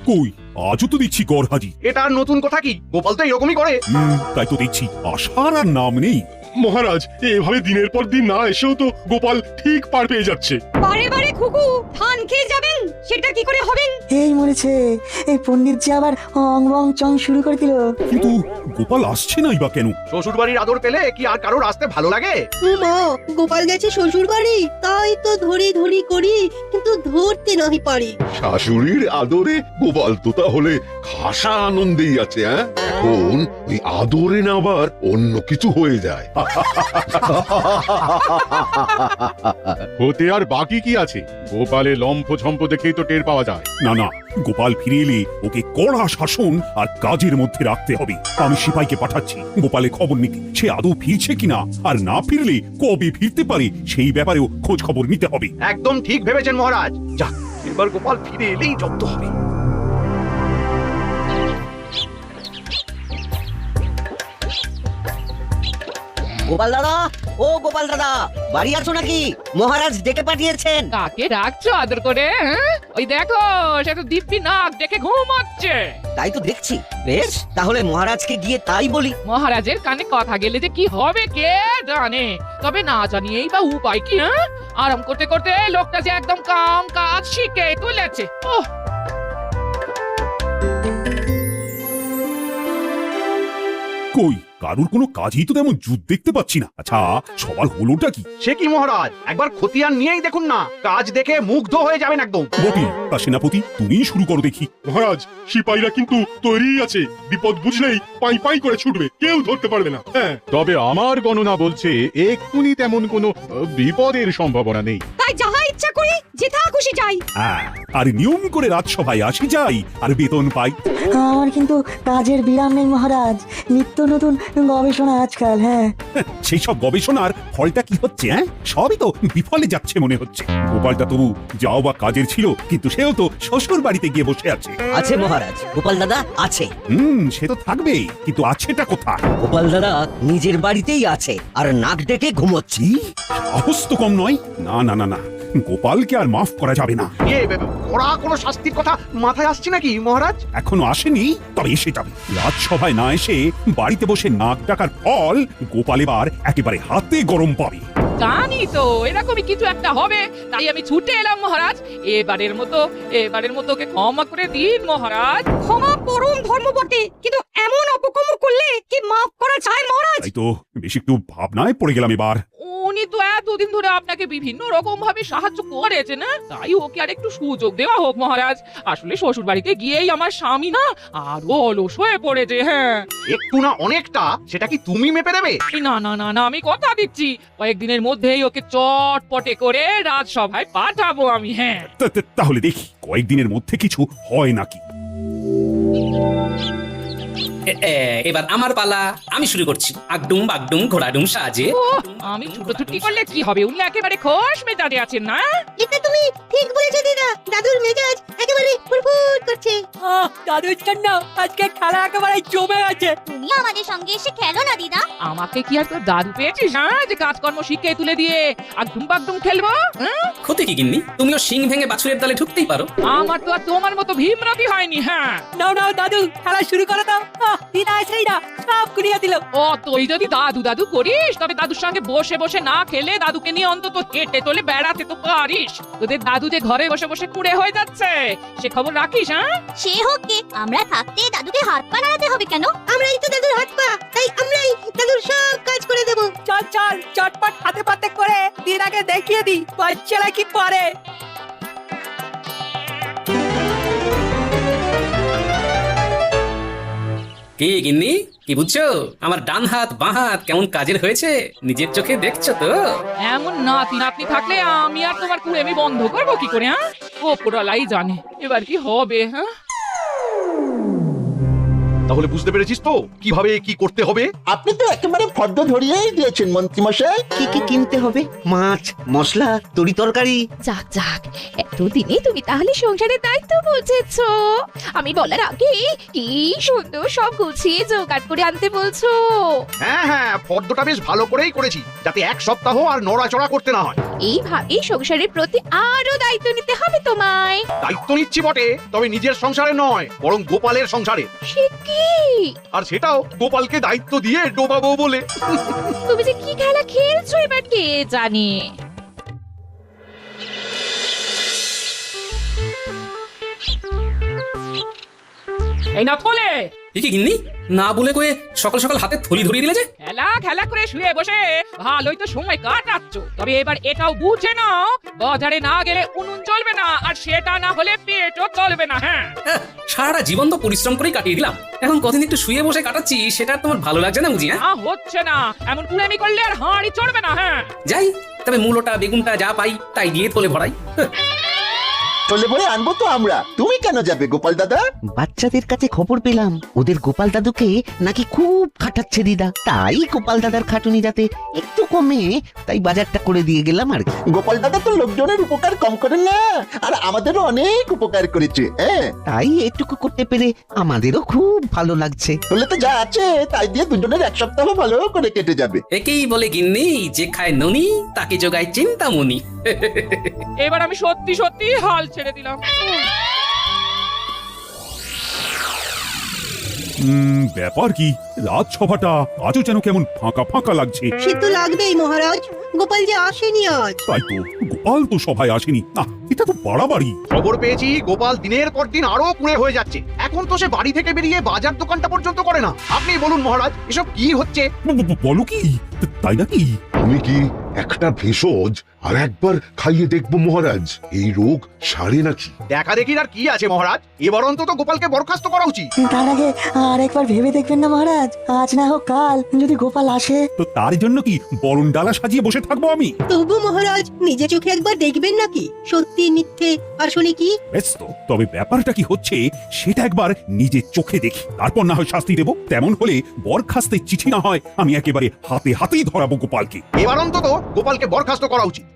কই আজও তো দেখছি গড়হাজি। এটা আর নতুন কথা কি? গোপাল তো এরকমই করে। তাই তো দেখছি আসার আর নাম নেই। মহারাজ এভাবে দিনের পর দিন না এসেও তো গোপাল ঠিক পার পেয়ে যাচ্ছে। বারে বারে খুকু ধান খেয়ে যাবেন, সেটা কি করে হবেন? এই মরেছে, এই পণ্ডিত যে আবার অং বং চং শুরু করে দিল। কিন্তু গোপাল আসছে নাই বা কেন? শ্বশুর বাড়ির আদর পেলে কি আর কারোর আসতে ভালো লাগে? মা, গোপাল গেছে শ্বশুর বাড়ি, তাই তো ধরি ধরি করি, কিন্তু ধরতে নাহি পারি। শাশুড়ির আদরে গোপাল তো তাহলে খাসা আনন্দেই আছে। এখন ওই আদরে না আবার অন্য কিছু হয়ে যায়। হতে আর বাকি কি আছে? গোপালের লম্ফ ঝম্প দেখেই তো টের পাওয়া যায়। না না, গোপাল ফিরে এলে ওকে কড়া শাসন আর কাজের মধ্যে রাখতে হবে। আমি সিপাইকে পাঠাচ্ছি গোপালের খবর নিতে, সে আদৌ ফিরছে কিনা, আর না ফিরলে কবে ফিরতে পারে সেই ব্যাপারেও খোঁজ খবর নিতে হবে। একদম ঠিক ভেবেছেন মহারাজ। যাক, এবার গোপাল ফিরে এলেই জব্দ হবে। গোপাল দাদা, ও গোপাল দাদা, বাড়ি আছো নাকি? মহারাজ ডেকে পাঠিয়েছেন। কাকে ডাকছো আদর করে? ওই দেখো, সে তো দিব্যি নাক দেখে ঘুমাচ্ছে। তাই তো দেখছি। বেশ, তাহলে মহারাজকে গিয়ে তাই বলি। মহারাজের কানে কথা গেলে যে কি হবে কে জানে, তবে না জানিয়েই বা উপায় কি? আরাম করতে করতে লোকটা যে একদম কাম কাজ শিখে তুলেছে। ওহ, কই কারুর কোনো কাজই তো তেমন জুত দেখতে পাচ্ছি না। আচ্ছা, সবার হলোটা কি? সে কি মহারাজ, একবার খতিয়ান নিয়েই দেখুন না, কাজ দেখে মুগ্ধ হয়ে যাবেন একদম। বটে, তা সেনাপতি তুমি শুরু করো দেখি। মহারাজ, সিপাহীরা কিন্তু তৈরিই আছে, বিপদ বুঝলেই পাই পাই করে ছুটবে, কেউ ধরতে পারবে না। তবে আমার গণনা বলছে এক্ষুনি তেমন কোনো বিপদের সম্ভাবনা নেই। তাই যাহা ইচ্ছা করি, যেথা খুশি যাই। আর নিয়ম করে রাজসভায় আসি যাই আর বেতন পাই। আমার কিন্তু কাজের বিরাম নেই মহারাজ, নিত্য নতুন গবেষণা আজকাল। সেই সব গবেষণার ফলটা কি হচ্ছে? সবই তো বিফলে যাচ্ছে মনে হচ্ছে। গোপালটা তবু যাও বা কাজের ছিল, কিন্তু সেও তো শ্বশুর বাড়িতে গিয়ে বসে আছে। আছে মহারাজ, গোপাল দাদা আছে। সে তো থাকবেই, কিন্তু আছেটা কোথায়? গোপাল দাদা নিজের বাড়িতেই আছে আর নাক ডেকে ঘুমোচ্ছি। সাহস তো কম নয়। না না না না, গোপালকে আর মাফ করা যাবে না। ওরা কোনো শাস্তির কথা মাথায় আসছে নাকি মহারাজ? এখনো আসেনি, তবে এসে যাবে। রাজসভায় না এসে বাড়িতে বসে নাক ডাকার ফল গোপাল এবার একেবারে হাতে গরম পাবে। জানি তো এরকমই কিছু একটা হবে, তাই আমি ছুটে এলাম মহারাজ। এবারের মতো ওকে ক্ষমা করে দিন মহারাজ। ক্ষমা পরম ধর্ম বটে, কিন্তু এমন অপকর্ম করলে কি মাফ করা যায় মহারাজ? তাই তো বেশ একটু ভাবনায় পড়ে গেলাম এবার। উনি তো এতদিন ধরে আপনাকে বিভিন্ন রকম ভাবে সাহায্য করেছে না, তাই ওকে আর একটু সুযোগ দেওয়া হোক মহারাজ। আসলে শ্বশুর বাড়িতে গিয়েই আমার স্বামী না আরো অলস হয়ে পড়েছে। একটু না অনেকটা, সেটা কি তুমি মেপে দেবে? না না না না, আমি কথা দিচ্ছি কয়েকদিনের মধ্যেই ওকে চটপটে করে রাজসভায় পাঠাবো আমি। তাহলে দেখি কয়েকদিনের মধ্যে কিছু হয় নাকি। এবার আমার পালা, আমি শুরু করছি। আগডুম বাগডুম ঘোড়াডুম সাজে। আমি ছুটোছুটি করলে কি হবে? উনি একেবারে খোশ মেজাজে আছেন না? এটা তুমি ঠিক বলেছো দিদা, দাদুর মেজাজ একেবারে ফুরফুর করছে। দাদুর জন্য আজকে খেলা একেবারে জমে গেছে। তুমি আমাদের সঙ্গে এসে খেলো না দিদা। আমাকে কি আর তোর দাদু পেয়েছিস যে কাজকর্ম শিখে তুলে দিয়ে আগডুম বাগডুম খেলবো? ক্ষতি কি গিন্নি, তুমিও শিং ভেঙে বাছুরের দলে ঢুকতেই পারো। আমার তো আর তোমার মতো ভীমরাতি হয়নি। নাও নাও দাদু, খেলা শুরু করো দাও। দিদা এসেই না সব কুড়িয়ে দিল। ও তুই যদি দাদু দাদু করিস, তবে দাদুর সঙ্গে বসে বসে না খেলে দাদুকে নিয়ে অন্তত হেঁটে তোলে বেড়াতে তো পারিস। তোদের দাদু যে ঘরে বসে বসে কুড়ে হয়ে যাচ্ছে, সে খবর রাখিস? সে হোক গে, আমরা থাকতে দাদুকে হাত পা নাড়াতে হবে কেন? আমরাই তো দাদুর হাত পা, তাই আমরাই দাদুর সব কাজ করে দেব। চল চল, চটপট হাতে পাতে করে দিদাকে দেখিয়ে দি বাচ্চারা কি পারে। কি গিন্নি, কি বুঝছো? আমার ডান হাত বাঁ হাত কেমন কাজের হয়েছে নিজের চোখে দেখছো তো? এমন নাতি নাতনি থাকলে আমি আর তোমার কুড়েমি বন্ধ করবো কি করে? ওপরওয়ালাই জানে এবার কি হবে। তাহলে বুঝতে পেরেছিস তো কিভাবে কি করতে হবে? আপনি তো একেবারে ফর্দ ধরিয়েই দিয়েছেন মন্ত্রীমশাই। কি কি কিনতে হবে? মাছ, মশলা, তরি তরকারি। যাক যাক, এতদিনে তুমি তাহলে সংসারের দায়িত্ব বুঝেছো। আমি বলার আগে কি সুন্দর সব গুছিয়ে জোগাড় করে আনতে বলছো। হ্যাঁ হ্যাঁ, ফর্দটা বেশ ভালো করেই করেছি, যাতে এক সপ্তাহ আর নড়াচড়া করতে না হয়। এইভাবে সংসারের প্রতি আরো দায়িত্ব নিতে হবে তোমায়। দায়িত্ব নিচ্ছি বটে, তবে নিজের সংসারে নয়, বরং গোপালের সংসারে। সে কি? আর সেটাও গোপালকে দায়িত্ব দিয়ে ডোবাবো বলে। তুমি যে কি খেলা খেলছো এবার কে জানে। এই না বলে এ কি গিন্নি, না বলে কয়ে সকাল সকাল হাতে থলি ধরিয়ে দিলে যে? খেলা খেলা করে শুয়ে বসে ভালোই তো সময় কাটাচ্ছ, তবে এবার এটাও বুঝে নাও বাজারে না গেলে উনুন জ্বলবে না, আর সেটা না হলে পেটও চলবে না। হ্যাঁ, সারাটা জীবন তো পরিশ্রম করেই কাটিয়ে দিলাম, এখন কদিন একটু শুয়ে বসে কাটাচ্ছি, সেটা আর তোমার ভালো লাগছে না বুঝি? হ্যাঁ, না হচ্ছে না, এমন কুড়েমি করলে আর হাঁড়ি চড়বে না। হ্যাঁ, যাই, তবে মূলোটা বেগুনটা যা পাই তাই দিয়ে থলে ভরাই। চলে পরে আনবো তো আমরা, তুমি কেন যাবে গোপাল দাদা? বাচ্চাদের কাছে খবর পেলাম ওদের গোপাল দাদুকে নাকি খুব খাটাচ্ছে দিদা, তাই গোপাল দাদার খাটুনি যাতে একটু কমে, তাই বাজারটা করে দিয়ে গেলাম আর কি। গোপাল দাদা তো লোকজনের উপকার কম করেন না, আর আমাদেরও অনেক উপকার করেছে। হ্যাঁ, তাই এটুকু করতে পেরে আমাদেরও খুব ভালো লাগছে। বলে তো যা আছে তাই দিয়ে দুজনের এক সপ্তাহ ভালো করে কেটে যাবে। একেই বলে গিন্নি, যে খায় ননি তাকে জোগায় চিন্তামণি। এবার আমি সত্যি সত্যি হাল ছেড়ে দিলাম। ব্যাপার কি, রাজসভাটা আজও যেন কেমন ফাঁকা ফাঁকা লাগছে। সে তো লাগবেই মহারাজ, গোপাল যে আসেনি আজ। তাই তো, গোপাল তো সভায় আসেনি। না, এটা তো বাড়াবাড়ি। খবর পেয়েছি গোপাল দিনের পর দিন আরো কুঁড়ে হয়ে যাচ্ছে। এখন তো সে বাড়ি থেকে বেরিয়ে বাজার দোকানটা পর্যন্ত করে না। আপনি বলুন মহারাজ, এসব কি হচ্ছে? বলো কি, তাই নাকি? আমি কি একটা ভেষজ আর একবার খাইয়ে দেখবো মহারাজ, এই রোগ সারে নাকি? দেখা দেখির আর কি আছে মহারাজ, এবার অন্তত গোপালকে বরখাস্ত করা উচিত। তার আগে আর একবার ভেবে দেখবেন না মহারাজ, আজ না হোক কাল যদি গোপাল আসে। তো তার জন্য কি বরণ ডালা সাজিয়ে বসে থাকবো আমি? তবু মহারাজ নিজে চোখে একবার দেখবেন নাকি সত্যি মিথ্যে আসলে কি। বেশ তো, তবে ব্যাপারটা কি হচ্ছে সেটা একবার নিজে চোখে দেখি, তারপর না হয় শাস্তি দেবো। তেমন হলে বরখাস্তের চিঠি না হয় আমি একেবারে হাতে হাতেই ধরাবো গোপালকে। এবার অন্তত গোপালকে বরখাস্ত করা উচিত।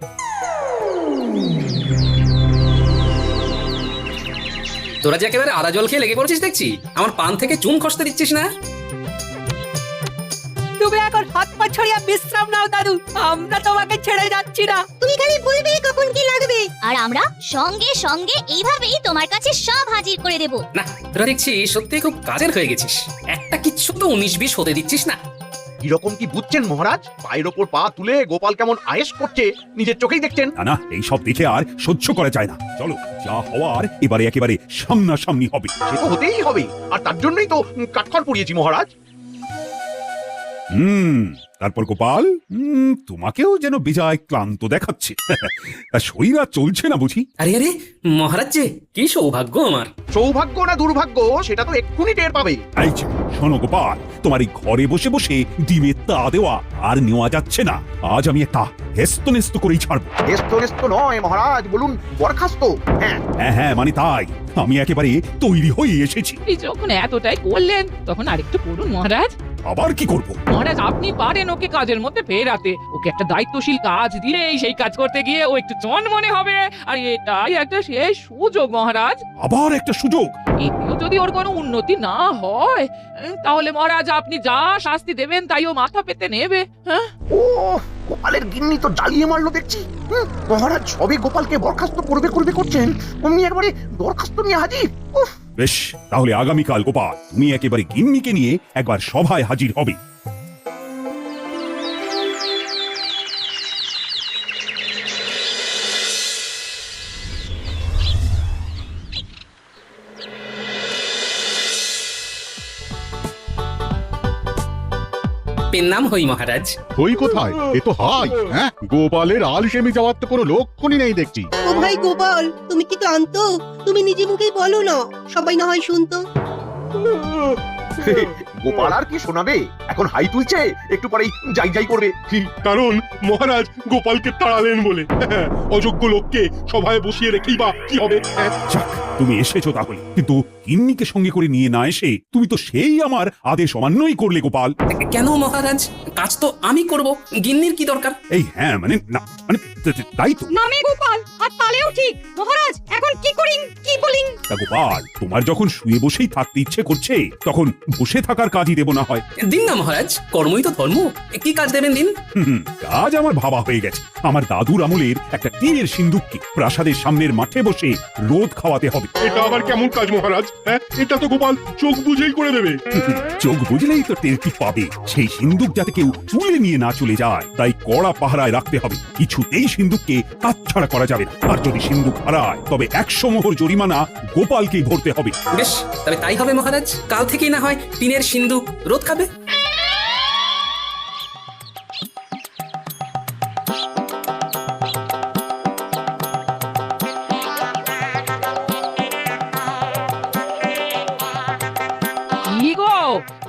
তোরা যে একেবারে আদা জল খেয়ে লেগে পড়েছিস দেখছি, আমার পান থেকে চুন খসতে দিচ্ছিস না। তুমি এখন হাত পা ছড়িয়ে বিশ্রাম নাও দাদু, আমরা তোমাকে ছেড়ে যাচ্ছি না। তুমি খালি বলবে কখন কি লাগবে। আর আমরা সঙ্গে সঙ্গে এইভাবেই তোমার কাছে সব হাজির করে দেব। না, তোরা দেখছি সত্যি খুব কাজের হয়ে গেছিস, একটা কিচ্ছু তো 19-20 হতে দিচ্ছিস না। এরকম কি বুঝছেন মহারাজ? পায়ের ওপর পা তুলে গোপাল কেমন আয়েশ করছে নিজের চোখেই দেখছেন। না না, এইসব দেখে আর সহ্য করা যায় না। চলো, যা হওয়ার এবারে একেবারে সামনাসামনি হবে। সে তো হতেই হবে, আর তার জন্যই তো কাঠখড় পুড়িয়েছি মহারাজ। তারপর গোপাল, তোমাকেও যেন বেজায় ক্লান্ত দেখাচ্ছে। তা শরীর আর চলছে না বুঝি? আরে আরে মহারাজ, যে কি সৌভাগ্য আমার। সৌভাগ্য না দুর্ভাগ্য সেটা তো এক্ষুনি টের পাবে। এই যে, শোনো গোপাল, তোমার এই ঘরে বসে বসে ডিমের তা দেওয়া আর নেওয়া যাচ্ছে না। আজ আমি একটা হেস্তনেস্ত করেই ছাড়বো। হেস্তনেস্ত নয় মহারাজ, বলুন বরখাস্ত। হ্যাঁ হ্যাঁ হ্যাঁ, মানে তাই, আমি একেবারে তৈরি হয়ে এসেছি। এই যখন এতটাই করলেন তখন আরেকটু করুন মহারাজ। আবার কি করব? মহারাজ আপনি পারেন ওকে কাজের মধ্যে ফেরাতে, ওকে একটা দায়িত্বশীল কাজ দিলেই সেই কাজ করতে গিয়ে ও একটু মনে হবে, আর এটাই একটা শেষ সুযোগ মহারাজ। আবার একটা সুযোগ? এতেও যদি ওর কোনো উন্নতি না হয় তাহলে মহারাজ আপনি যা শাস্তি দেবেন তাই ও মাথা পেতে নেবে। হ্যাঁ, ও গোপালের গিন্নি তো জ্বালিয়ে মারলো দেখছি। মহারাজ সবে গোপালকে বরখাস্ত করবে করছেন, অমনি একবারে দরখাস্ত নিয়ে হাজির। উফ! বেশ, তাহলে আগামীকাল গোপাল তুমি একেবারে গিন্নিকে নিয়ে একবার সভায় হাজির হবে। পেন নাম হই মহারাজ। ওই কোথায়? এ তো হাই। হ্যাঁ, গোপালের আলসেমি যাওয়ার তো কোনো লক্ষণই নেই দেখছি। ও ভাই গোপাল, তুমি কি ক্লান্ত? তুমি নিজে মুখেই বলো না, সবাই না হয় শুনতো। গোপাল আর কি শোনাবে, এখন হাই তুলছে, একটু পরেই যাই যাই করবে। কারণ মহারাজ গোপালকে তাড়ালেন বলে। অযোগ্য লোককে সভায় বসিয়ে রেখেই বা কি হবে? যাক, তুমি এসেছো তাহলে, কিন্তু গিন্নিকে সঙ্গে করে নিয়ে না এসে তুমি তো সেই আমার আদেশ অমান্যই করলে গোপাল। কেন মহারাজ? কাজ তো আমি করব, গিন্নির কি দরকার? এই হ্যাঁ, মানে না, মানে তাই তো। নামে গোপাল আর তালেও ঠিক। মহারাজ এখন কি করিং কি বলিং? তা গোপাল, তোমার যখন শুয়ে বসেই থাকতে ইচ্ছে করছে, তখন বসে থাকার কাজই দেব না হয়। দিন না মহারাজ, কর্মই তো ধর্ম। কি কাজ দেবেন দিন? কাজ আমার ভাবা হয়ে গেছে। আমার দাদুর আমলের একটা টিনের সিন্দুককে প্রাসাদের সামনের মাঠে বসে রোদ খাওয়াতে হবে। এটা আবার কেমন কাজ মহারাজ? এটা তো গোপাল চোখ বুঝেই করে দেবে। চোখ বুঝলেই তো টেরটি পাবে। সেই সিন্দুক যাতে কেউ তুলে নিয়ে না চলে যায়, তাই কড়া পাহারায় রাখতে হবে। কিছুতেই সিন্দুককে কাটছাড়া করা যাবে না। আর যদি সিন্দুক হারায়, তবে 100 মোহর জরিমানা গোপালকেই ভরতে হবে। বেশ, তবে তাই হবে মহারাজ। কাল থেকেই না হয় টিনের সিন্ধুক রোদ খাবে। কি গো,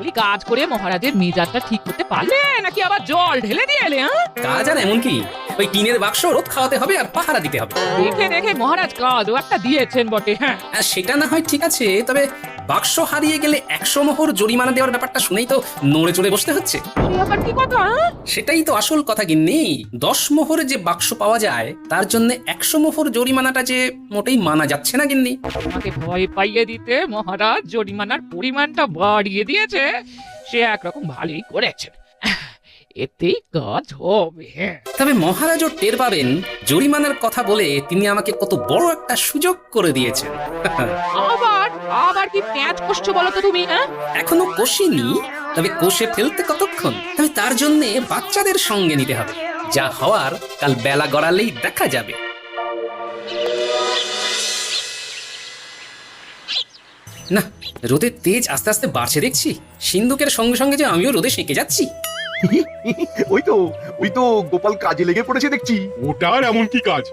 ওই কাজ করে মহারাজের মেজাজটা ঠিক করতে পারলে নাকি আবার জল ঢেলে দিয়ে এলে? কাজ আর এমন কি, ওই টিনের বাক্স রোদ খাওয়াতে হবে আর পাহারা দিতে হবে। দেখে দেখে মহারাজ কাজও একটা দিয়েছেন বটে। হ্যাঁ, আর সেটা না হয় ঠিক আছে, তবে বাক্স হারিয়ে গেলে 100 মোহর জরিমানা দেওয়ার ব্যাপারটা শুনেই তো নড়ে চড়ে বসতে হচ্ছে। সে আবার কি কথা? সেটাই তো আসল কথা গিন্নি। 10 মোহরে যে বাক্স পাওয়া যায়, তার জন্য 100 মোহর জরিমানাটা যে মোটেই মানা যাচ্ছে না গিন্নি। আমাকে ভয় পাইয়ে দিতে মহারাজ জরিমানার পরিমাণটা বাড়িয়ে দিয়েছে, সে একরকম ভালোই করেছেন। এতেই কাজ হবে। তবে মহারাজও টের পাবেন জরিমানার কথা বলে তিনি আমাকে কত বড় একটা সুযোগ করে দিয়েছেন। আবার আবার কি প্যাঁচ কষছো বলো তো তুমি? এখনো কষিনি, তবে কষে ফেলতে কতক্ষণ? তবে তার জন্য বাচ্চাদের সঙ্গে নিতে হবে। যা হওয়ার কাল বেলা গড়ালেই দেখা যাবে। না, রোদের তেজ আস্তে আস্তে বাড়ছে দেখছি। সিন্ধুকের সঙ্গে সঙ্গে যে আমিও রোদে সেঁকে যাচ্ছি। ওই তো গোপাল কাজে লেগে পড়েছে দেখছি। ওটার এমন কি কাজ?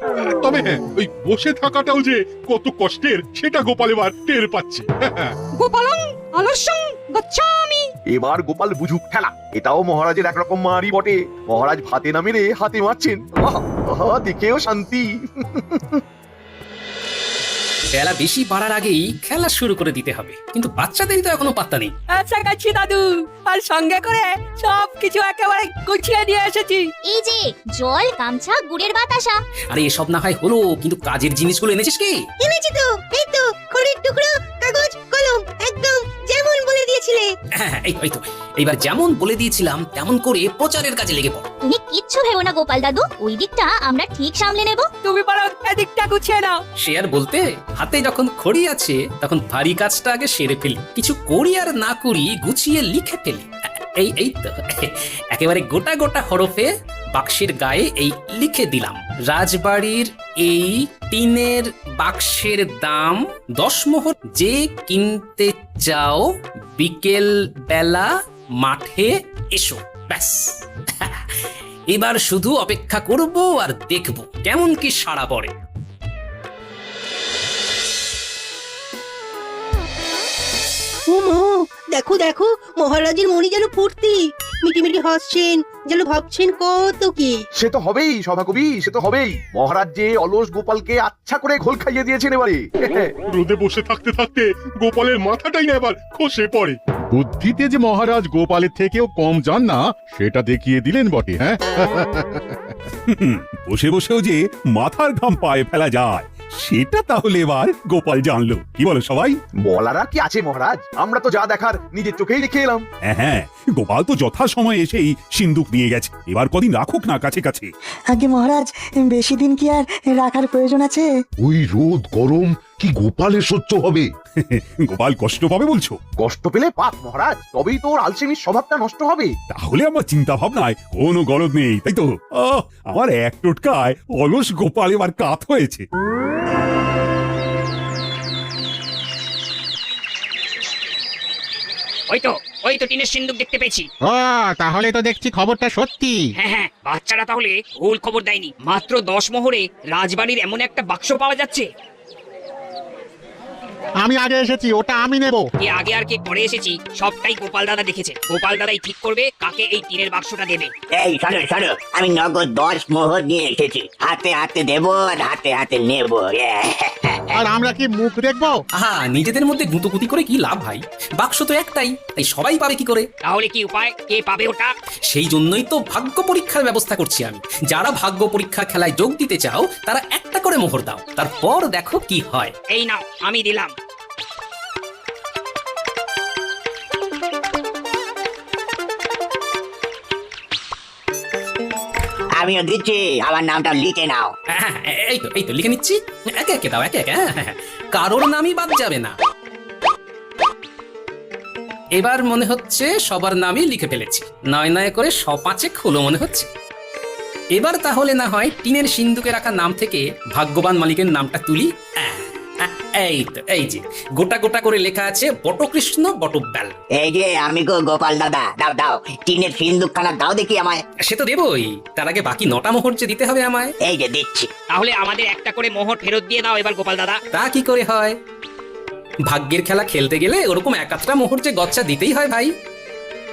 তবে হ্যাঁ, ওই বসে থাকাটাও যে কত কষ্টের সেটা গোপাল এবার টের পাচ্ছে। গোপালং আলস্যং গচ্ছামি। এবার গোপাল বুঝুক খেলা। এটাও মহারাজের একরকম মারি বটে। মহারাজ ভাতে না মেরে হাতে মারছেন। দেখেও শান্তি। বেলা বেশি বাড়ার আগেই খেলা শুরু করে দিতে হবে, কিন্তু বাচ্চাদেরই তো এখনো পাত্তা নেই। আচ্ছা গাছি দাদু, আর সঙ্গে করে সব কিছু একেবারে গুছিয়ে নিয়ে এসেছি। এই যে জল, গামছা, গুড়ের বাতাসা। আরে এসব না হয় হলো, কিন্তু কাজের জিনিসগুলো এনেছিস কি? এনেছি তো, এই তো খড়ির টুকরো, কাগজ, কলম, একদম যেমন বলে দিয়েছিলে। হ্যাঁ, এই তো এইবার যেমন বলে দিয়েছিলাম তেমন করে প্রচারের কাজে লেগে পড়। তুমি কিচ্ছু ভেবো না গোপাল দাদু, ওই দিকটা আমরা ঠিক সামলে নেব। তুমি বরং এদিকটা গুছিয়ে নাও। সে আর বলতে, হাতে যখন খড়ি আছে তখন ভারী কাজটা আগে সেরে ফেলি। কিছু করি আর না করি গুছিয়ে লিখে ফেলি। এই তো একেবারে গোটা গোটা হরফে বাক্সের গায়ে এই লিখে দিলাম, রাজবাড়ির এই টিনের বাক্সের দাম 10 মোহর। যে কিনতে চাও বিকেল বেলা মাঠে এসো। ব্যাস, এবার শুধু অপেক্ষা করব আর দেখব কেমন কি সাড়া পড়ে। দেখো দেখো, মহারাজের মনি যেন ফুর্তি, মিটিমিটি হাসছেন, যেন ভাবছেন কত কি। সে তো হবেই সভাকবি, সে তো হবেই। মহারাজ যে অলস গোপালকে আচ্ছা করে ঘোল খাইয়ে দিয়েছেন এবারে। রোদে বসে থাকতে থাকতে গোপালের মাথাটাই না এবার খসে পড়ে। বুদ্ধিতে যে মহারাজ গোপালের থেকেও কম যান না, সেটা দেখিয়ে দিলেন বটে। হ্যাঁ, বসে বসেও যে মাথার ঘাম পায়ে ফেলা যায়, সেটা তাহলে এবার গোপাল জানলো। কি বলো সবাই? বলার আর কি আছে মহারাজ, আমরা তো যা দেখার নিজের চোখেই দেখে এলাম। হ্যাঁ, গোপাল তো যথা সময় এসেই সিন্দুক নিয়ে গেছে। এবার কদিন রাখুক না কাছে কাছে। আগে মহারাজ, বেশি দিন কি আর রাখার প্রয়োজন আছে? ওই রোদ গরম কি গোপালের সহ্য হবে? গোপাল কষ্ট পাবে বলছো? কষ্ট পেলে পাপ মহারাজ, তবেই তো ওর আলসেমির স্বভাবটা নষ্ট হবে। তাহলে আমার চিন্তা ভাবনায় কোনো গলদ নেই, তাই তো? আমার এক টোটকায় অলস গোপাল এবার কাত হয়েছে। ওই তো টিনের সিন্দুক দেখতে পেয়েছি। তাহলে তো দেখছি খবরটা সত্যি। হ্যাঁ, বাচ্চারা তাহলে ভুল খবর দেয়নি। মাত্র 10 মোহরে রাজবাড়ির এমন একটা বাক্স পাওয়া যাচ্ছে। আমি আগে এসেছি, ওটা আমি নেব। কে আগে আর কে পরে এসেছি সবটাই গোপাল দাদা দেখেছে। গোপাল দাদাই ঠিক করবে কাকে এই টিনের বাক্সটা দেবে। এই শোনো শোনো, আমি নগদ 10 মোহর নিয়ে এসেছি। হাতে হাতে দেবো আর হাতে হাতে নেবো। আর আমরা কি মুখ দেখবো? আহা, নিজেদের মধ্যে গুঁতোগুতি করে কি লাভ ভাই? বাক্স তো একটাই, তাই সবাই পাবে কি করে? তাহলে কি উপায়, কে পাবে ওটা? সেই জন্যই তো ভাগ্য পরীক্ষার ব্যবস্থা করছি আমি। যারা ভাগ্য পরীক্ষার খেলায় যোগ দিতে চাও তারা একটা করে মোহর দাও, তারপর দেখো কি হয়। এই নাও, আমি দিলাম। আমিও দিচ্ছি, আমার নামটা লিখে নাও। হ্যাঁ, এই তো লিখে নিচ্ছি। একে একে দাও, একে একে। হ্যাঁ, কারোর নামই বাদ যাবে না। এবার মনে হচ্ছে সবার নামই লিখে ফেলেছি। নয় নয় করে 5 হলো মনে হচ্ছে। এবার তাহলে না হয় টিনের সিন্ধুকে রাখা নাম থেকে ভাগ্যবান মালিকের নামটা তুলি। এই তো, এই যে গোটা গোটা করে লেখা আছে বটকৃষ্ণ বটব্যাল। এই যে আমি গো গোপাল দাদা, দাও দাও টিনের সিন্দুকখানা দাও দেখি আমায়। সে তো দেবই, তার আগে বাকি 9টা মোহর যে দিতে হবে আমায়। এই যে দিচ্ছি। তাহলে আমাদের একটা করে মোহর ফেরত দিয়ে দাও এবার গোপাল দাদা। তা কি করে হয়? ভাগ্যের খেলা খেলতে গেলে ওরকম একাত্রা মোহর যে গচ্চা দিতেই হয় ভাই।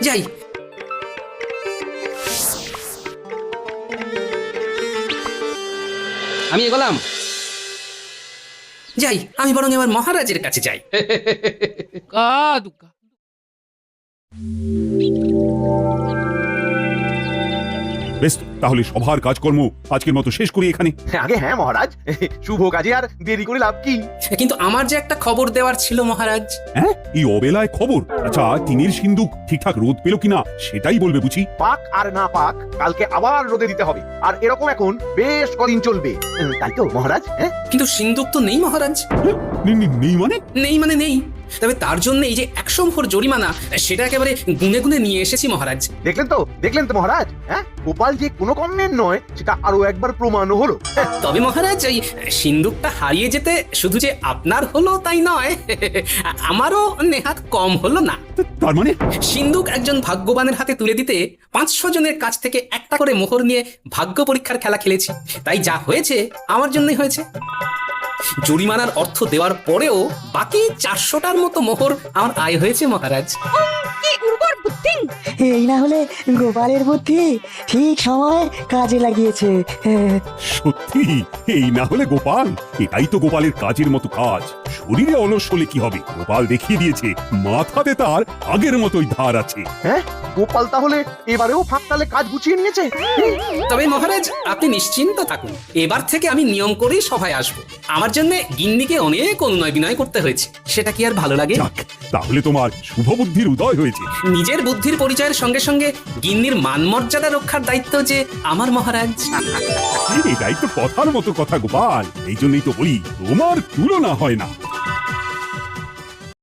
যাই, আমি এগোলাম। যাই, আমি বরং এবার মহারাজের কাছে যাই। কাদু বেশ, তাহলে সভার কাজকর্ম আজকের মতো শেষ করি এখানে। আগে হ্যাঁ মহারাজ, শুভ কাজে আর দেরি করে লাভ কি? কিন্তু আমার যে একটা খবর দেওয়ার ছিল মহারাজ। হ্যাঁ, এই অবেলায় খবর? আচ্ছা, টিনের সিন্ধুক ঠিকঠাক রোদ পেল কিনা সেটাই বলবে বুঝি। পাক আর না পাক, কালকে আবার রোদে দিতে হবে। আর এরকম এখন বেশ কদিন চলবে, তাই তো মহারাজ? হ্যাঁ, কিন্তু সিন্ধুক তো নেই মহারাজ। নেই মানে? নেই মানে নেই। তবে তার জন্য এই যে 100 মোহর জরিমানা, সেটা একেবারে গুনে গুনে নিয়ে এসেছি মহারাজ। দেখলেন তো মহারাজ, হ্যাঁ গোপাল যে কোনো কমের নয় সেটা আরো একবার প্রমাণও হলো। তবে মহারাজ, এই সিন্ধুকটা হারিয়ে যেতে শুধু যে আপনার হলো তাই নয়, আমারও নেহাত কম হলো না। তার মানে সিন্ধুক একজন ভাগ্যবানের হাতে তুলে দিতে 500 জনের কাছ থেকে একটা করে মোহর নিয়ে ভাগ্য পরীক্ষার খেলা খেলেছি। তাই যা হয়েছে আমার জন্যই হয়েছে। জরিমানার অর্থ দেওয়ার পরেও বাকি 400টার মতো মোহর আমার আয় হয়েছে মহারাজ। এই না হলে গোপালের বুদ্ধি ঠিক সময় কাজে লাগিয়েছে। সত্যি, এই না হলে গোপাল, এটাই তো গোপালের কাজের মতো কাজ। শরীরে অলস হলে কি হবে, গোপাল দেখিয়ে দিয়েছে মাথাতে তার আগের মতোই ধার আছে। হ্যাঁ, গোপাল তাহলে এবারেও ফাঁকতালে কাজ গুছিয়ে নিয়েছে। তবে মহারাজ, আপনি নিশ্চিন্ত থাকুন, এবার থেকে আমি নিয়ম করেই সভায় আসবো। আমার জন্য গিন্নিকে অনেক অনুনয় বিনয় করতে হয়েছে, সেটা কি আর ভালো লাগে? যাক, তাহলে তোমার শুভ বুদ্ধির উদয় হয়েছে। নিজের বুদ্ধির পরিচয়ের সঙ্গে সঙ্গে গিন্নির মান মর্যাদা রক্ষার দায়িত্ব যে আমার মহারাজ। এটাই তো কথার মতো কথা গোপাল, এই জন্যই তো বলি তোমার তুলনা হয় না।